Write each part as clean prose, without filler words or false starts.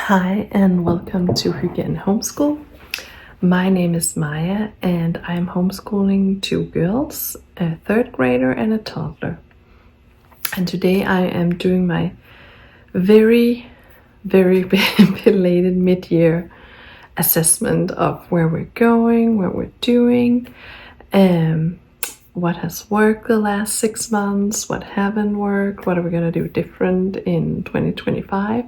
Hi and welcome to Hygge and Homeschool. My name is Maya and I'm homeschooling two girls, a third grader and a toddler. And today I am doing my very belated mid-year assessment of where we're going, what we're doing, what has worked the last 6 months, what haven't worked, what are we going to do different in 2025.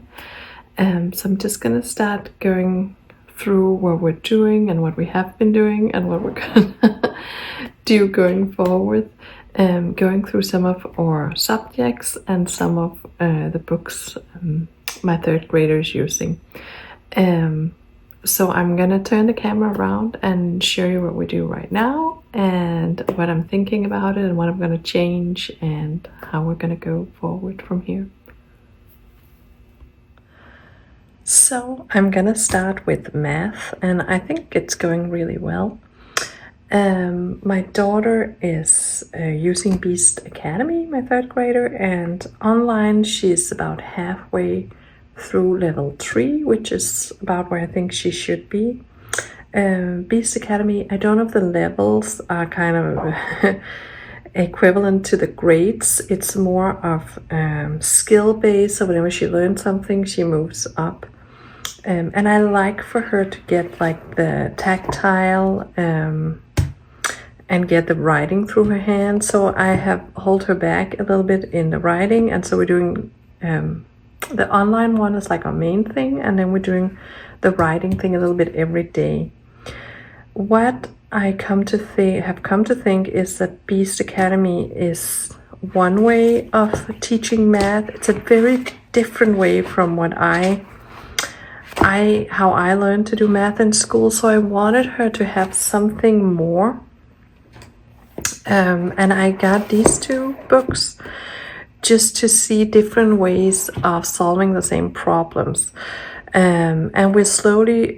So I'm just going to start going through what we're doing and what we have been doing and what we're going to do going forward. Going through some of our subjects and some of the books my third grader is using. So I'm going to turn the camera around and show you what we do right now and what I'm thinking about it and what I'm going to change and how we're going to go forward from here. So I'm gonna start with math, and I think it's going really well. My daughter is using Beast Academy, my third grader, and online she's about halfway through level 3, which is about where I think she should be. Beast Academy, I don't know if the levels are kind of equivalent to the grades. It's more of skill based, so whenever she learns something she moves up. And I like for her to get like the tactile and get the writing through her hand. So I have hold her back a little bit in the writing, and so we're doing the online one is like our main thing, and then we're doing the writing thing a little bit every day. What I have come to think is that Beast Academy is one way of teaching math. It's a very different way from what how I learned to do math in school, so I wanted her to have something more. And I got these two books just to see different ways of solving the same problems. And we're slowly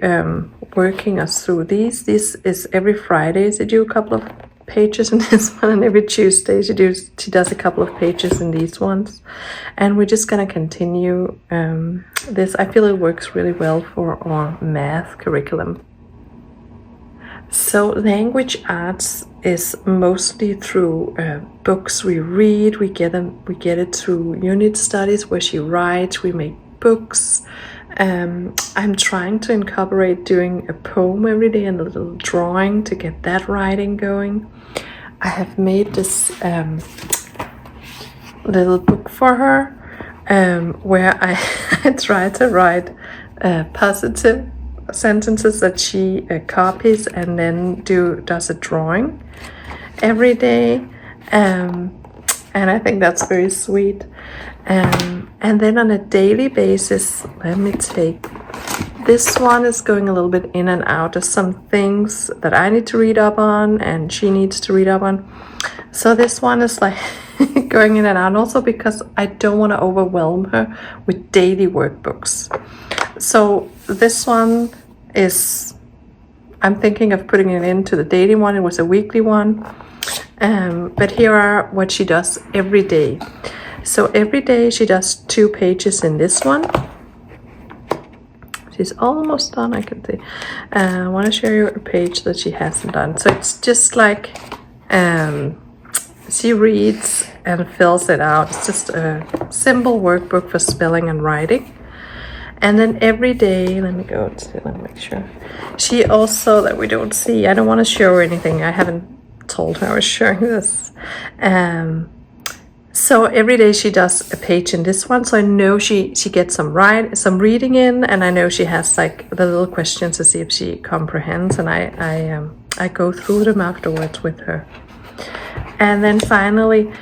working us through these. This is every Friday she do a couple of pages in this one, and every Tuesday she does a couple of pages in these ones, and we're just gonna continue this. I feel it works really well for our math curriculum. So language arts is mostly through books we read. We get it through unit studies where she writes. We make books. I'm trying to incorporate doing a poem every day and a little drawing to get that writing going. I have made this little book for her where I try to write positive sentences that she copies and then does a drawing every day. And I think that's very sweet. And then on a daily basis, let me take, this one is going a little bit in and out of some things that I need to read up on and she needs to read up on. So this one is like going in and out, also because I don't want to overwhelm her with daily workbooks. So this one is, I'm thinking of putting it into the daily one. It was a weekly one. But here are what she does every day. So every day she does 2 pages in this one. She's almost done, I can see. I want to show you a page that she hasn't done. So it's just like she reads and fills it out. It's just a simple workbook for spelling and writing. And then every day, let me make sure. She also, that we don't see, I don't want to show her anything. I haven't told her I was showing this. So every day she does a page in this one, so I know she gets some reading in, and I know she has like the little questions to see if she comprehends, and I go through them afterwards with her. And then finally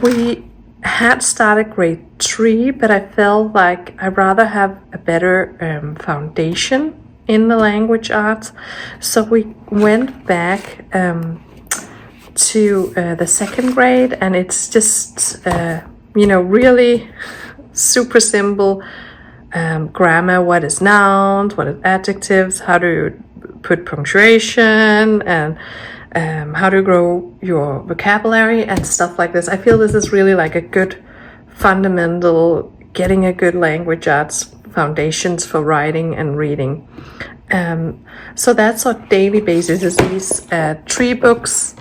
we had started grade 3, but I felt like I'd rather have a better foundation in the language arts, so we went back to the 2nd grade, and it's just really super simple grammar. What is nouns, what is adjectives, how do you put punctuation, and how to grow your vocabulary and stuff like this. I feel this is really like a good fundamental, getting a good language arts foundations for writing and reading. So that's our daily basis, is these 3 books,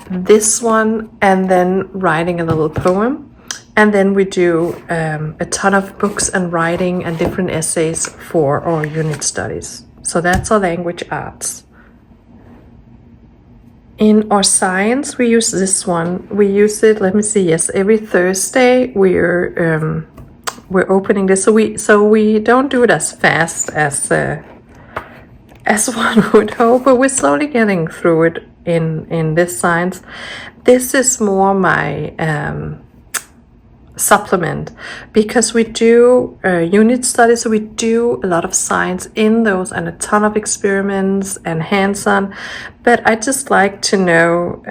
this one, and then writing a little poem. And then we do a ton of books and writing and different essays for our unit studies. So that's our language arts. In our science, we use this one. We use it, let me see, yes, every Thursday we're opening this. So we don't do it as fast as one would hope, but we're slowly getting through it in this science. This is more my supplement, because we do unit studies, so we do a lot of science in those and a ton of experiments and hands-on, but I just like to know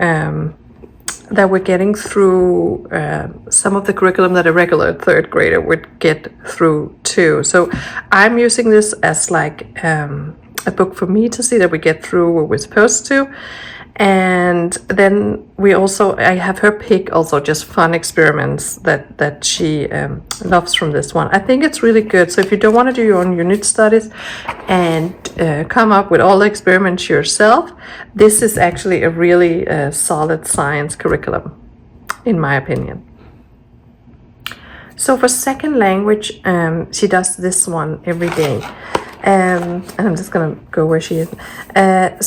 that we're getting through some of the curriculum that a regular 3rd grader would get through too. So I'm using this as like a book for me to see that we get through what we're supposed to. And then I have her pick also just fun experiments that she loves from this one. I think it's really good. So if you don't want to do your own unit studies and come up with all the experiments yourself, this is actually a really solid science curriculum, in my opinion. So for second language, she does this one every day. And I'm just gonna go where she is.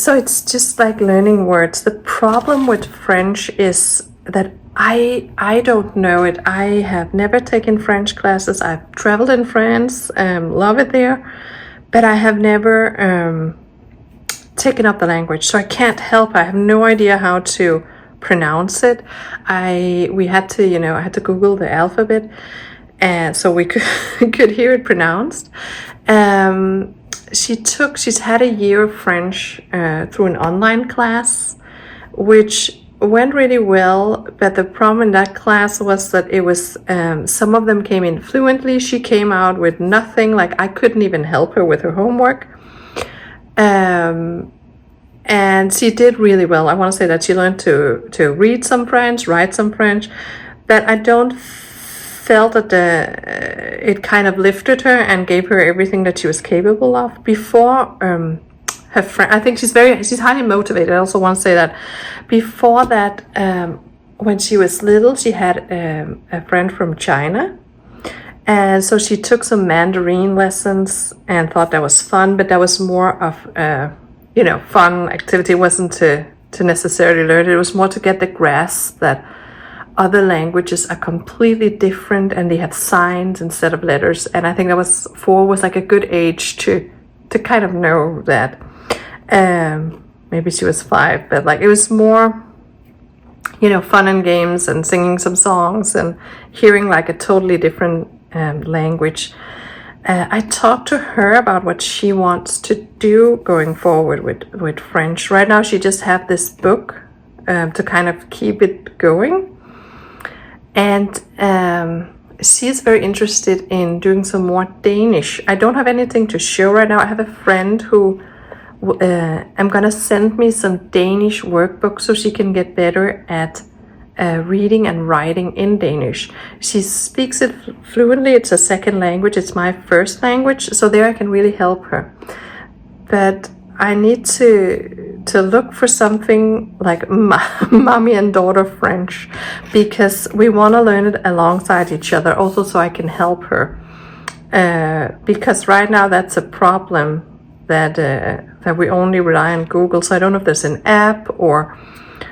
So it's just like learning words. The problem with French is that I don't know it. I have never taken French classes. I've traveled in France, love it there, but I have never taken up the language. So I can't help. I have no idea how to pronounce it. I had to Google the alphabet, and so we could hear it pronounced. She's had a year of French through an online class, which went really well, but the problem in that class was that it was some of them came in fluently. She came out with nothing, like I couldn't even help her with her homework, and she did really well. I want to say that she learned to read some French, write some French, but I don't felt that it kind of lifted her and gave her everything that she was capable of. Before her friend, I think she's highly motivated. I also want to say that before that, when she was little, she had a friend from China, and so she took some Mandarin lessons and thought that was fun, but that was more of fun activity. It wasn't to necessarily learn it. It was more to get the grasp that other languages are completely different and they have signs instead of letters. And I think that was 4 was like a good age to kind of know that. Maybe she was 5, but like it was more, fun and games and singing some songs and hearing like a totally different language. I talked to her about what she wants to do going forward with French. Right now she just have this book to kind of keep it going. And she is very interested in doing some more Danish. I don't have anything to show right now. I have a friend who I'm gonna send me some Danish workbooks so she can get better at reading and writing in Danish. She speaks it fluently. It's a second language. It's my first language, so there I can really help her. But I need to look for something like mommy and daughter French, because we want to learn it alongside each other also, so I can help her, because right now that's a problem that we only rely on Google. So I don't know if there's an app or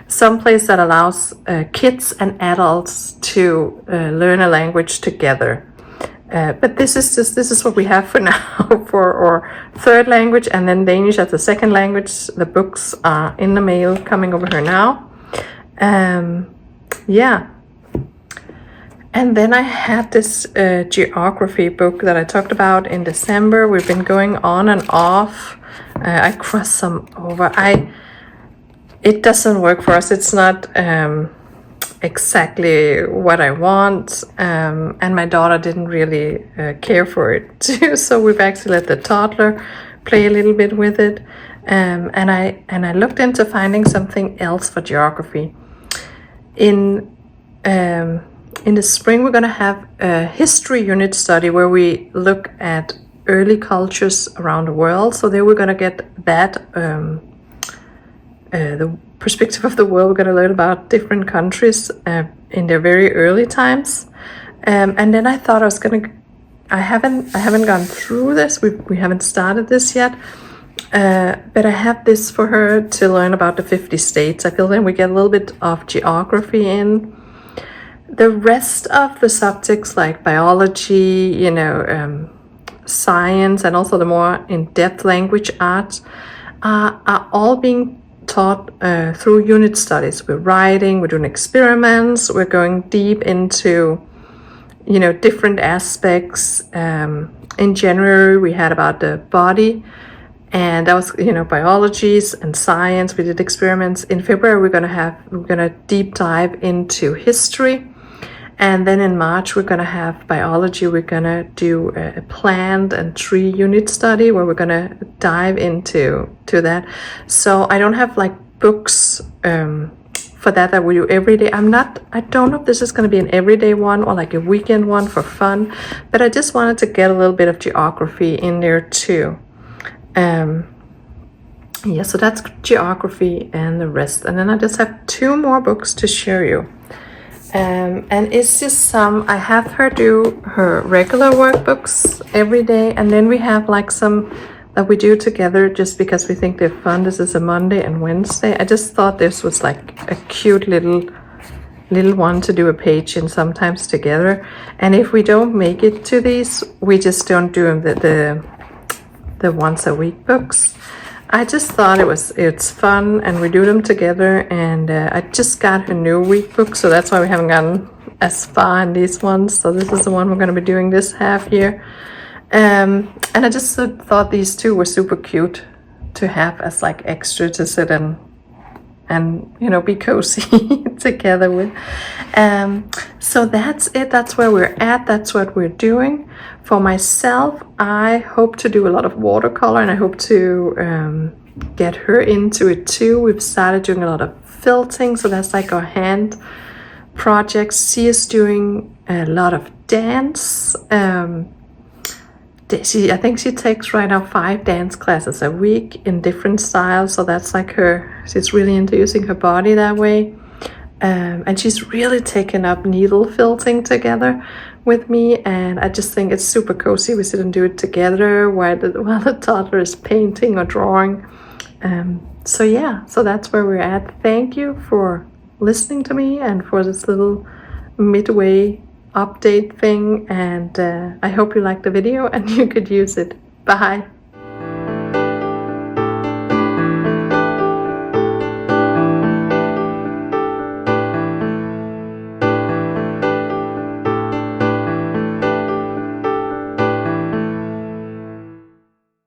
some place that allows kids and adults to learn a language together. But this is what we have for now for our third language, and then Danish as the second language. The books are in the mail coming over here now. Yeah. And then I had this geography book that I talked about in December. We've been going on and off. I crossed some over. It doesn't work for us. It's not exactly what I want, and my daughter didn't really care for it too. So we've actually let the toddler play a little bit with it, and I looked into finding something else for geography. In in the spring, we're going to have a history unit study where we look at early cultures around the world. So there we're going to get that, the perspective of the world. We're going to learn about different countries in their very early times. And then I thought I haven't gone through this. We haven't started this yet. But I have this for her to learn about the 50 states. I feel then we get a little bit of geography in. The rest of the subjects like biology, science, and also the more in-depth language arts are all being taught through unit studies. We're writing, we're doing experiments, we're going deep into, different aspects. In January, we had about the body, and that was, biologies and science. We did experiments. In February, we're gonna deep dive into history. And then in March, we're gonna have biology. We're gonna do a plant and tree unit study where we're gonna dive into that. So I don't have like books for that we do every day. I don't know if this is gonna be an everyday one or like a weekend one for fun, but I just wanted to get a little bit of geography in there too. So that's geography and the rest. And then I just have 2 more books to share you. And it's just I have her do her regular workbooks every day, and then we have like some that we do together just because we think they're fun. This is a Monday and Wednesday. I just thought this was like a cute little one to do a page in sometimes together. And if we don't make it to these, we just don't do them the once a week books. I just thought it's fun, and we do them together. And I just got her new week book, so that's why we haven't gotten as far in these ones. So this is the one we're going to be doing this half year. And I just thought these 2 were super cute to have as like extra to sit and be cozy together with. So that's it. That's where we're at. That's what we're doing. For myself, I hope to do a lot of watercolor, and I hope to get her into it too. We've started doing a lot of felting, so that's like our hand projects. She is doing a lot of dance. I think she takes right now 5 dance classes a week in different styles. So that's like she's really into using her body that way. And she's really taken up needle felting together with me. And I just think it's super cozy. We sit and do it together while the toddler is painting or drawing. So that's where we're at. Thank you for listening to me and for this little midway update thing, and I hope you liked the video and you could use it. Bye.